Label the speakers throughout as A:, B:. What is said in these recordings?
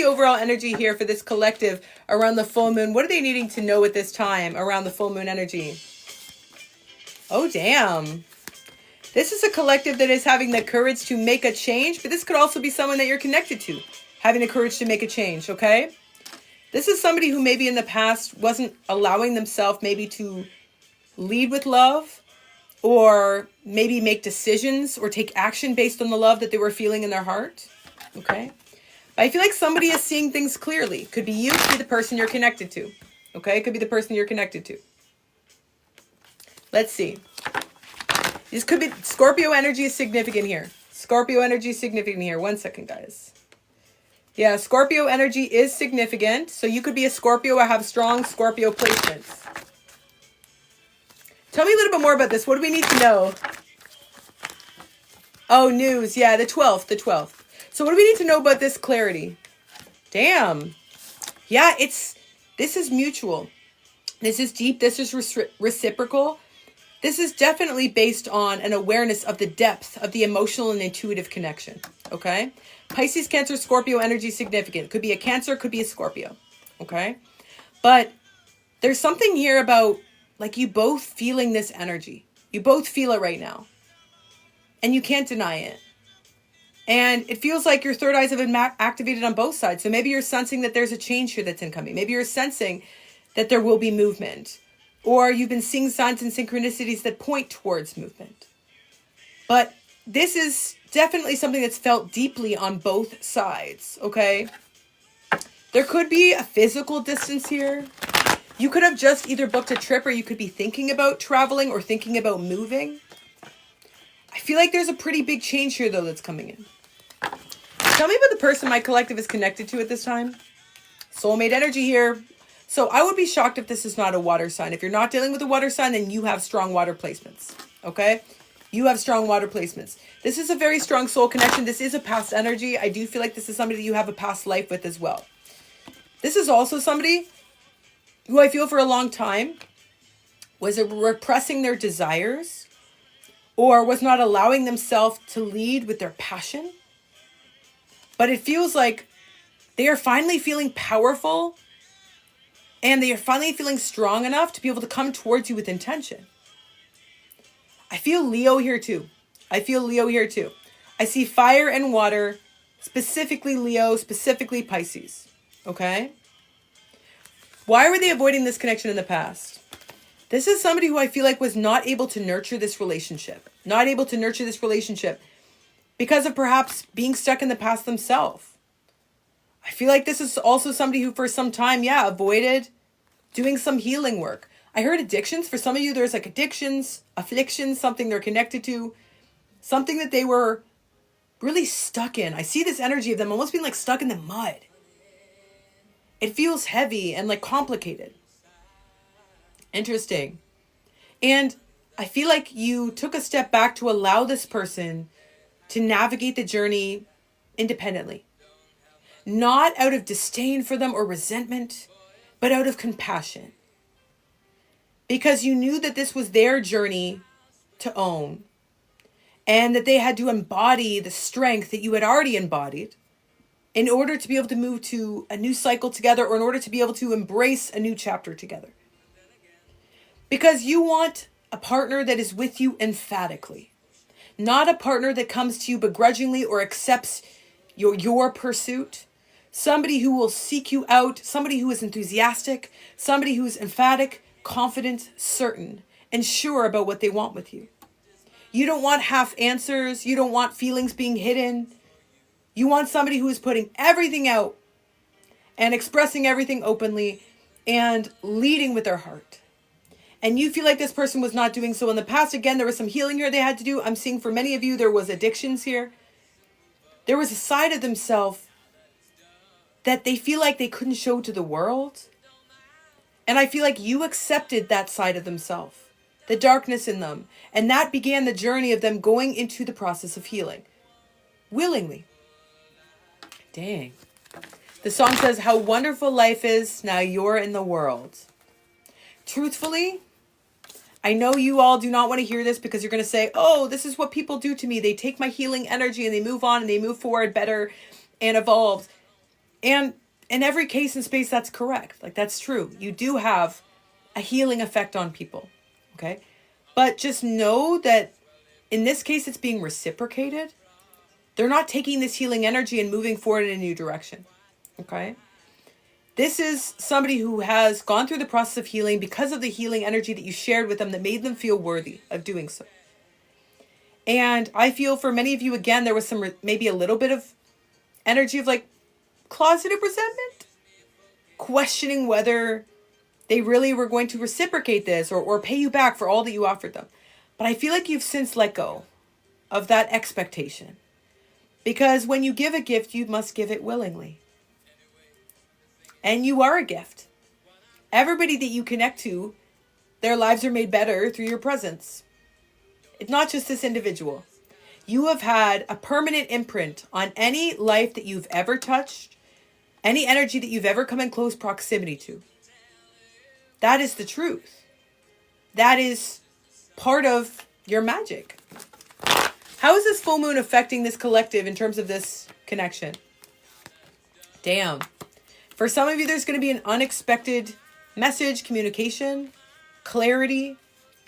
A: overall energy here for this collective around the full moon? What are they needing to know at this time around the full moon energy? Oh, damn. This is a collective that is having the courage to make a change, but this could also be someone that you're connected to, having the courage to make a change, okay? This is somebody who maybe in the past wasn't allowing themselves maybe to lead with love, or maybe make decisions or take action based on the love that they were feeling in their heart, okay? But I feel like somebody is seeing things clearly. Could be you, could be the person you're connected to, okay? It could be the person you're connected to. Let's see. This could be, Scorpio energy is significant here. Scorpio energy is significant here. 1 second, guys. Yeah, Scorpio energy is significant. So you could be a Scorpio or have strong Scorpio placements. Tell me a little bit more about this. What do we need to know? Oh, news. Yeah, the 12th. The 12th. So what do we need to know about this clarity? Damn. Yeah, this is mutual. This is deep. This is reciprocal. This is definitely based on an awareness of the depth of the emotional and intuitive connection. Okay? Pisces, Cancer, Scorpio energy significant. Could be a Cancer, could be a Scorpio. Okay? But there's something here about like you both feeling this energy. You both feel it right now. And you can't deny it. And it feels like your third eyes have been activated on both sides. So maybe you're sensing that there's a change here that's incoming. Maybe you're sensing that there will be movement. Or you've been seeing signs and synchronicities that point towards movement. But this is definitely something that's felt deeply on both sides, okay? There could be a physical distance here. You could have just either booked a trip or you could be thinking about traveling or thinking about moving. I feel like there's a pretty big change here, though, that's coming in. Tell me about the person my collective is connected to at this time. Soulmate energy here. So I would be shocked if this is not a water sign. If you're not dealing with a water sign, then you have strong water placements, okay? You have strong water placements. This is a very strong soul connection. This is a past energy. I do feel like this is somebody that you have a past life with as well. This is also somebody who I feel for a long time was repressing their desires or was not allowing themselves to lead with their passion. But it feels like they are finally feeling powerful and they are finally feeling strong enough to be able to come towards you with intention. I feel Leo here too. I see fire and water, specifically Leo, specifically Pisces. Okay? Why were they avoiding this connection in the past? This is somebody who I feel like was not able to nurture this relationship. Because of perhaps being stuck in the past themselves. I feel like this is also somebody who for some time, avoided doing some healing work. I heard addictions. For some of you, there's like addictions, afflictions, something they're connected to. Something that they were really stuck in. I see this energy of them almost being like stuck in the mud. It feels heavy and like complicated. Interesting. And I feel like you took a step back to allow this person to navigate the journey independently. Not out of disdain for them or resentment, but out of compassion. Because you knew that this was their journey to own. And that they had to embody the strength that you had already embodied in order to be able to move to a new cycle together or in order to be able to embrace a new chapter together. Because you want a partner that is with you emphatically. Not a partner that comes to you begrudgingly or accepts your pursuit. Somebody who will seek you out. Somebody who is enthusiastic. Somebody who is emphatic, confident, certain, and sure about what they want with you. You don't want half answers. You don't want feelings being hidden. You want somebody who is putting everything out and expressing everything openly and leading with their heart. And you feel like this person was not doing so in the past. Again, there was some healing here they had to do. I'm seeing for many of you, there was addictions here. There was a side of themselves that they feel like they couldn't show to the world. And I feel like you accepted that side of themselves, the darkness in them. And that began the journey of them going into the process of healing. Willingly. Dang. The song says, how wonderful life is, now you're in the world. Truthfully, I know you all do not want to hear this because you're going to say, oh, this is what people do to me. They take my healing energy and they move on and they move forward better and evolved. And in every case and space, that's correct. Like, that's true. You do have a healing effect on people. Okay. But just know that in this case, it's being reciprocated. They're not taking this healing energy and moving forward in a new direction. Okay. This is somebody who has gone through the process of healing because of the healing energy that you shared with them that made them feel worthy of doing so. And I feel for many of you, again, there was maybe a little bit of energy of like closeted resentment, questioning whether they really were going to reciprocate this or pay you back for all that you offered them. But I feel like you've since let go of that expectation. Because when you give a gift, you must give it willingly. And you are a gift. Everybody that you connect to, their lives are made better through your presence. It's not just this individual. You have had a permanent imprint on any life that you've ever touched, any energy that you've ever come in close proximity to. That is the truth. That is part of your magic. How is this full moon affecting this collective in terms of this connection? Damn. For some of you, there's going to be an unexpected message, communication, clarity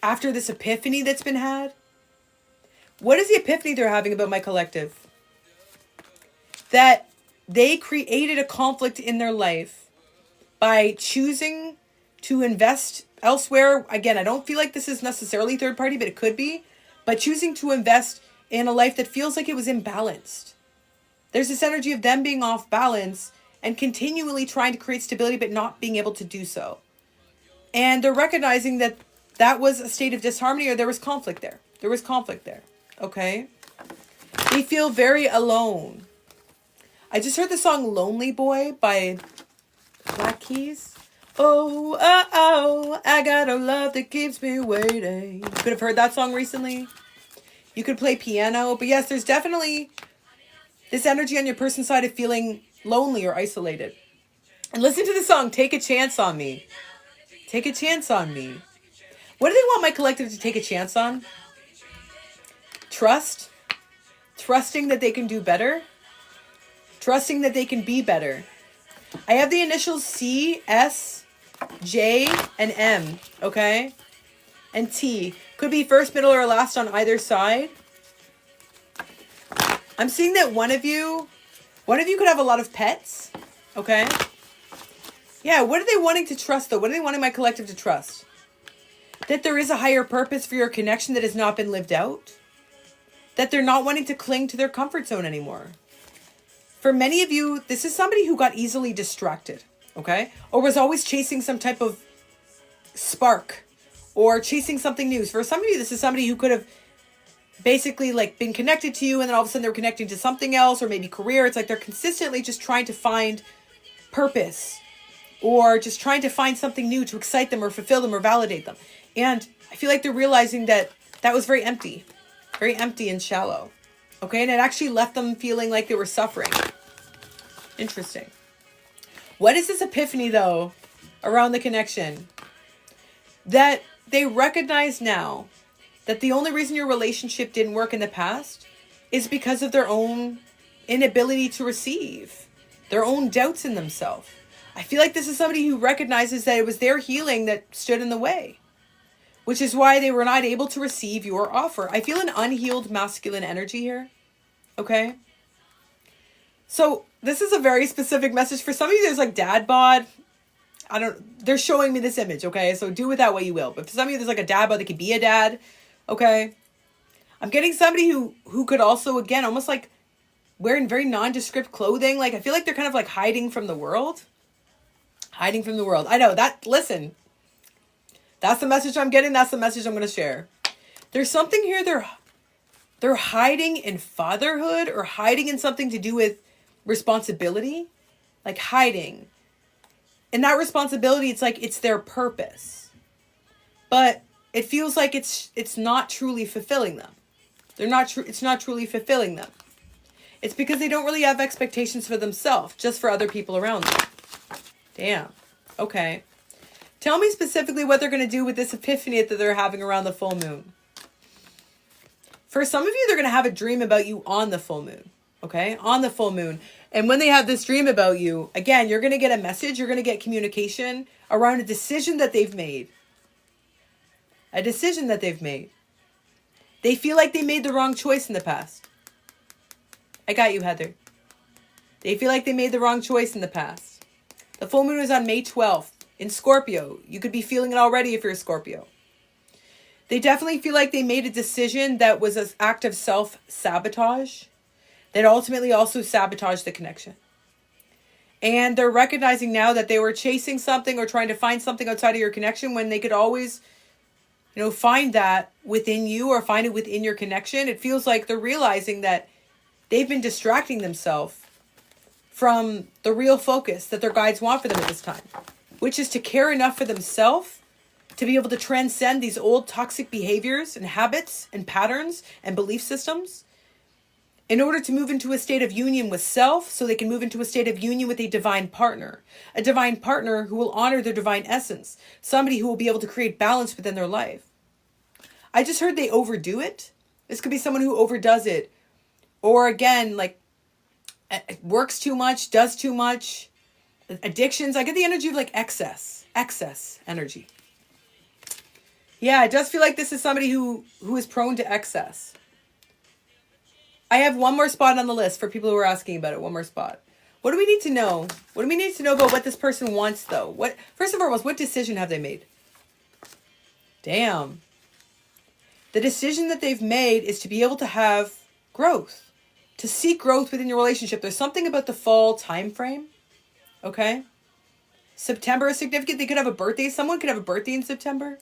A: after this epiphany that's been had. What is the epiphany they're having about my collective? That they created a conflict in their life by choosing to invest elsewhere. Again, I don't feel like this is necessarily third party, but it could be. But choosing to invest in a life that feels like it was imbalanced. There's this energy of them being off balance and continually trying to create stability, but not being able to do so. And they're recognizing that that was a state of disharmony, or there was conflict there. There was conflict there. Okay? They feel very alone. I just heard the song Lonely Boy by Black Keys. Oh, oh, oh, I got a love that keeps me waiting. You could have heard that song recently. You could play piano. But yes, there's definitely this energy on your person's side of feeling lonely or isolated. And listen to the song, Take a Chance on Me. Take a chance on me. What do they want my collective to take a chance on? Trust. Trusting that they can do better. Trusting that they can be better. I have the initials C, S, J, and M, okay? And T. Could be first, middle, or last on either side. I'm seeing that one of you could have a lot of pets, okay? Yeah, what are they wanting to trust, though? What are they wanting my collective to trust? That there is a higher purpose for your connection that has not been lived out? That they're not wanting to cling to their comfort zone anymore? For many of you, this is somebody who got easily distracted, okay? Or was always chasing some type of spark or chasing something new. For some of you, this is somebody who could have basically like been connected to you and then all of a sudden they're connecting to something else or maybe career. It's like they're consistently just trying to find purpose or just trying to find something new to excite them or fulfill them or validate them. And I feel like they're realizing that that was very empty and shallow. Okay, and it actually left them feeling like they were suffering. Interesting. What is this epiphany, though, around the connection? That they recognize now that the only reason your relationship didn't work in the past is because of their own inability to receive, their own doubts in themselves. I feel like this is somebody who recognizes that it was their healing that stood in the way, which is why they were not able to receive your offer. I feel an unhealed masculine energy here. Okay? So this is a very specific message. For some of you, there's like dad bod. They're showing me this image, okay? So do with that what you will. But for some of you, there's like a dad bod that could be a dad, okay? I'm getting somebody who could also, again, almost like wearing very nondescript clothing. Like, I feel like they're kind of like hiding from the world. Hiding from the world. I know that, listen, that's the message I'm getting. That's the message I'm going to share. There's something here they're hiding in fatherhood or hiding in something to do with responsibility. Like hiding. And that responsibility, it's like it's their purpose. But it feels like it's not truly fulfilling them. It's not truly fulfilling them. It's because they don't really have expectations for themselves, just for other people around them. Damn. Okay. Tell me specifically what they're going to do with this epiphany that they're having around the full moon. For some of you, they're going to have a dream about you on the full moon. Okay? On the full moon. And when they have this dream about you, again, you're going to get a message, you're going to get communication around a decision that they've made. A decision that they've made. They feel like they made the wrong choice in the past. I got you, Heather. They feel like they made the wrong choice in the past. The full moon is on May 12th in Scorpio. You could be feeling it already if you're a Scorpio. They definitely feel like they made a decision that was an act of self-sabotage that ultimately also sabotaged the connection. And they're recognizing now that they were chasing something or trying to find something outside of your connection when they could always, find that within you or find it within your connection. It feels like they're realizing that they've been distracting themselves from the real focus that their guides want for them at this time, which is to care enough for themselves to be able to transcend these old toxic behaviors and habits and patterns and belief systems in order to move into a state of union with self so they can move into a state of union with a divine partner who will honor their divine essence, somebody who will be able to create balance within their life. I just heard they overdo it. This could be someone who overdoes it. Or again, works too much, does too much, addictions. I get the energy of excess energy. Yeah, I just feel like this is somebody who is prone to excess. I have one more spot on the list for people who are asking about it. One more spot. What do we need to know? What do we need to know about what this person wants, though? First and foremost, what decision have they made? Damn. The decision that they've made is to be able to have growth, to seek growth within your relationship. There's something about the fall time frame. Okay? September is significant. They could have a birthday. Someone could have a birthday in September.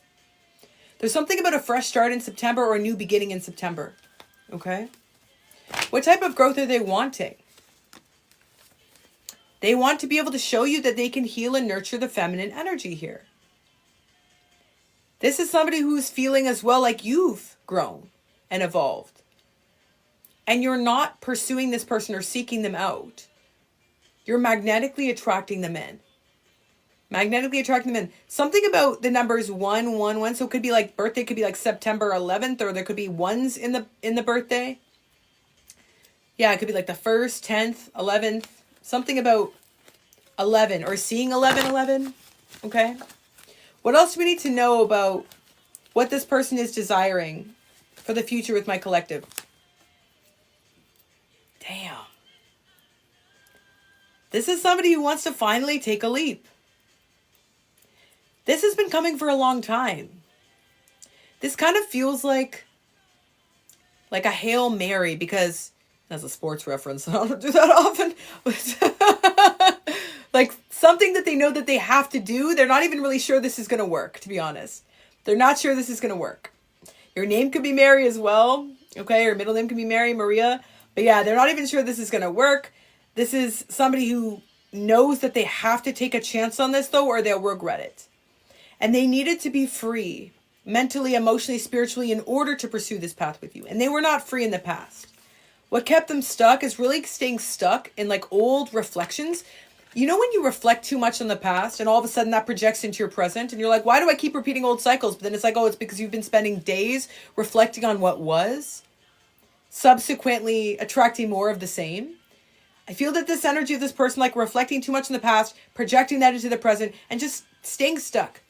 A: There's something about a fresh start in September or a new beginning in September. Okay? What type of growth are they wanting? They want to be able to show you that they can heal and nurture the feminine energy here. This is somebody who's feeling as well like you've grown and evolved. And you're not pursuing this person or seeking them out. You're magnetically attracting them in. Magnetically attracting them in. Something about the numbers 111. So it could be birthday could be September 11th, or there could be ones in the birthday. Yeah, it could be the 1st, 10th, 11th. Something about 11 or seeing 1111. Okay. What else do we need to know about what this person is desiring for the future with my collective? Damn. This is somebody who wants to finally take a leap. This has been coming for a long time. This kind of feels like a Hail Mary, because that's a sports reference. I don't do that often. Something that they know that they have to do. They're not even really sure this is going to work, to be honest. They're not sure this is going to work. Your name could be Mary as well. Okay, your middle name could be Mary, Maria. But yeah, they're not even sure this is going to work. This is somebody who knows that they have to take a chance on this, though, or they'll regret it. And they needed to be free, mentally, emotionally, spiritually, in order to pursue this path with you. And they were not free in the past. What kept them stuck is really staying stuck in old reflections. You know when you reflect too much on the past and all of a sudden that projects into your present and you're like, why do I keep repeating old cycles? But then it's it's because you've been spending days reflecting on what was, subsequently attracting more of the same. I feel that this energy of this person, reflecting too much in the past, projecting that into the present, and just staying stuck.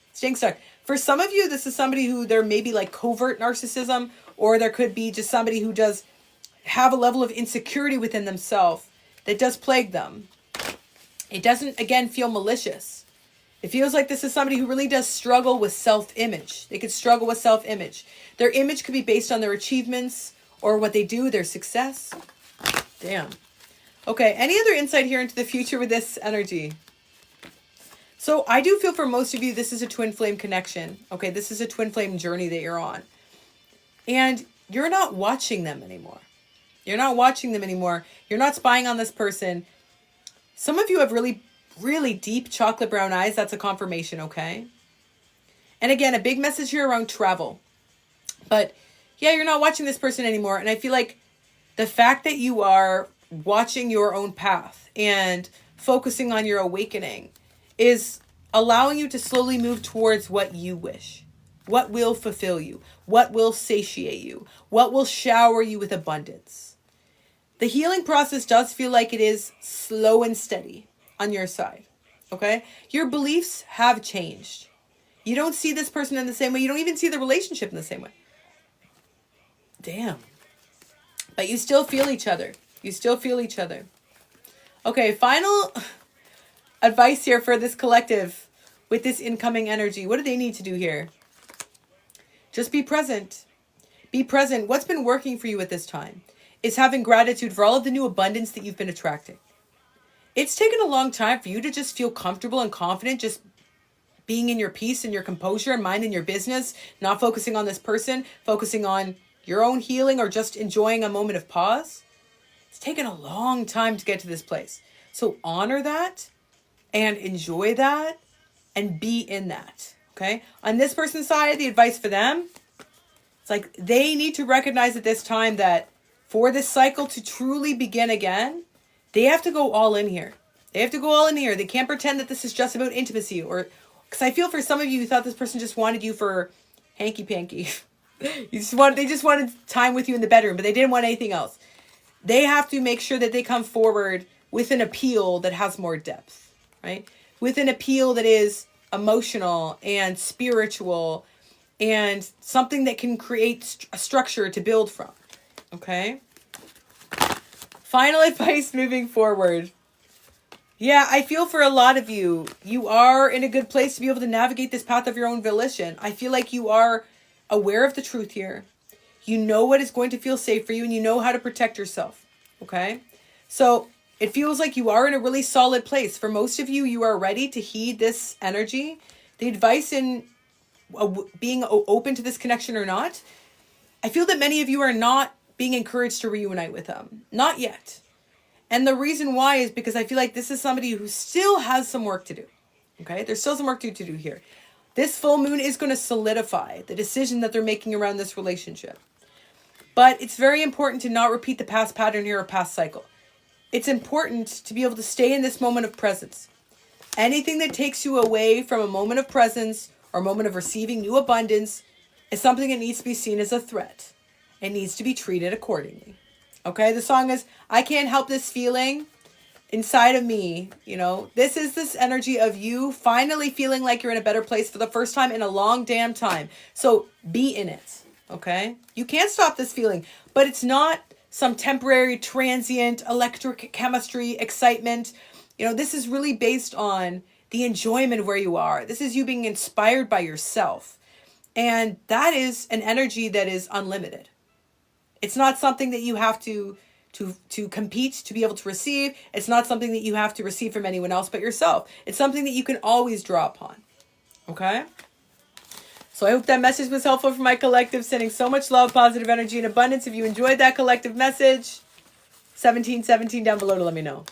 A: For some of you, this is somebody who there may be covert narcissism, or there could be just somebody who does have a level of insecurity within themselves that does plague them. It doesn't, again, feel malicious. It feels like this is somebody who really does struggle with self-image. They could struggle with self-image. Their image could be based on their achievements or what they do, their success. Damn. Okay, any other insight here into the future with this energy? So I do feel for most of you, this is a twin flame connection. Okay, this is a twin flame journey that you're on. And you're not watching them anymore. You're not watching them anymore. You're not spying on this person. Some of you have really, really deep chocolate brown eyes. That's a confirmation, okay? And again, a big message here around travel. But yeah, you're not watching this person anymore. And I feel like the fact that you are watching your own path and focusing on your awakening is allowing you to slowly move towards what you wish. What will fulfill you? What will satiate you? What will shower you with abundance? The healing process does feel like it is slow and steady on your side. Okay? Your beliefs have changed. You don't see this person in the same way. You don't even see the relationship in the same way. Damn. But you still feel each other. You still feel each other. Okay, final advice here for this collective with this incoming energy. What do they need to do here? Just be present. Be present. What's been working for you at this time is having gratitude for all of the new abundance that you've been attracting. It's taken a long time for you to just feel comfortable and confident, just being in your peace and your composure and minding your business, not focusing on this person, focusing on your own healing or just enjoying a moment of pause. It's taken a long time to get to this place. So honor that and enjoy that and be in that. Okay? On this person's side, the advice for them, it's like they need to recognize at this time that for this cycle to truly begin again, they have to go all in here. They have to go all in here. They can't pretend that this is just about intimacy, or because I feel for some of you who thought this person just wanted you for hanky panky. They just wanted time with you in the bedroom, but they didn't want anything else. They have to make sure that they come forward with an appeal that has more depth, right? With an appeal that is emotional and spiritual and something that can create a structure to build from. Okay? Final advice moving forward. Yeah, I feel for a lot of you, you are in a good place to be able to navigate this path of your own volition. I feel like you are aware of the truth here. You know what is going to feel safe for you and you know how to protect yourself. Okay? So it feels like you are in a really solid place. For most of you, you are ready to heed this energy. The advice in being open to this connection or not, I feel that many of you are not being encouraged to reunite with them. Not yet. And the reason why is because I feel like this is somebody who still has some work to do. Okay? There's still some work to do here. This full moon is going to solidify the decision that they're making around this relationship. But it's very important to not repeat the past pattern here or past cycle. It's important to be able to stay in this moment of presence. Anything that takes you away from a moment of presence or a moment of receiving new abundance is something that needs to be seen as a threat. It needs to be treated accordingly. Okay, the song is, I can't help this feeling inside of me. You know, this is this energy of you finally feeling like you're in a better place for the first time in a long damn time. So be in it. Okay, you can't stop this feeling, but it's not some temporary, transient, electric chemistry, excitement. You know, this is really based on the enjoyment of where you are. This is you being inspired by yourself. And that is an energy that is unlimited. It's not something that you have to compete to be able to receive. It's not something that you have to receive from anyone else but yourself. It's something that you can always draw upon. Okay? So I hope that message was helpful for my collective. Sending so much love, positive energy, and abundance. If you enjoyed that collective message, 1717 down below to let me know.